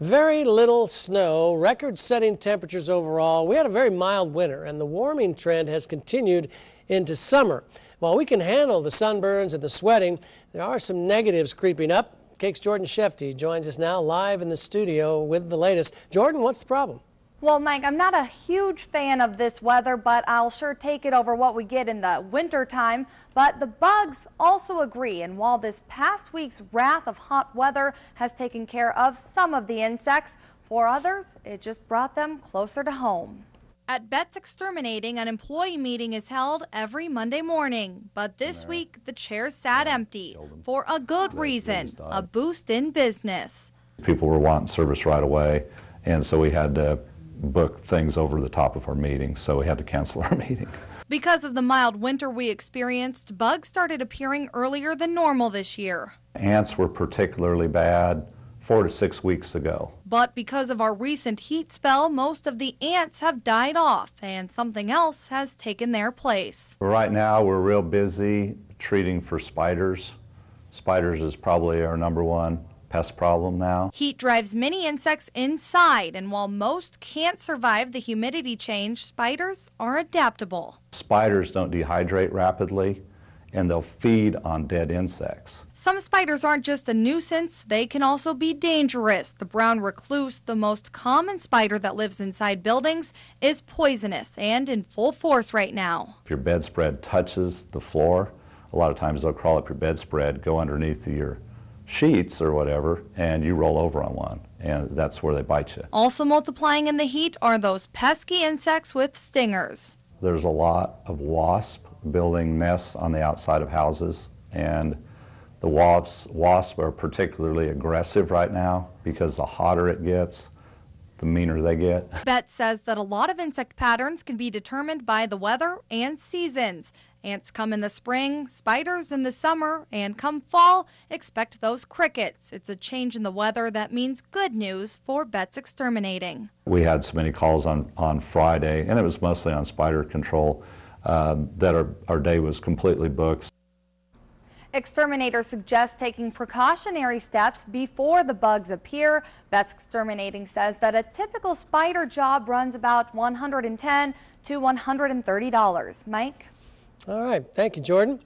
Very little snow, record-setting temperatures overall. We had a very mild winter, and the warming trend has continued into summer. While we can handle the sunburns and the sweating, there are some negatives creeping up. KAKE's Jordan Shefty joins us now live in the studio with the latest. Jordan, what's the problem? Well, Mike, I'm not a huge fan of this weather, but I'll sure take it over what we get in the winter time. But the bugs also agree, and while this past week's wrath of hot weather has taken care of some of the insects, for others, it just brought them closer to home. At Bet's Exterminating, an employee meeting is held every Monday morning, but this week the chairs sat empty for a good reason, a boost in business. People were wanting service right away, and so we had to book things over the top of our meeting, so we had to cancel our meeting. Because of the mild winter we experienced, bugs started appearing earlier than normal this year. Ants were particularly bad 4 to 6 weeks ago. But because of our recent heat spell, most of the ants have died off and something else has taken their place. Right now we're real busy treating for spiders. Spiders is probably our #1 pest problem now. Heat drives many insects inside, and while most can't survive the humidity change, spiders are adaptable. Spiders don't dehydrate rapidly, and they'll feed on dead insects. Some spiders aren't just a nuisance, they can also be dangerous. The brown recluse, the most common spider that lives inside buildings, is poisonous and in full force right now. If your bedspread touches the floor, a lot of times they'll crawl up your bedspread, go underneath your sheets or whatever, and you roll over on one, and that's where they bite you. Also multiplying in the heat are those pesky insects with stingers. There's a lot of wasps building nests on the outside of houses, and the wasps are particularly aggressive right now because the hotter it gets, the meaner they get. Bet says that a lot of insect patterns can be determined by the weather and seasons. Ants come in the spring, spiders in the summer, and come fall, expect those crickets. It's a change in the weather that means good news for Bet's Exterminating. We had so many calls on Friday, and it was mostly on spider control, that our day was completely booked. Exterminators suggest taking precautionary steps before the bugs appear. Bet's Exterminating says that a typical spider job runs about $110 to $130. Mike? All right. Thank you, Jordan.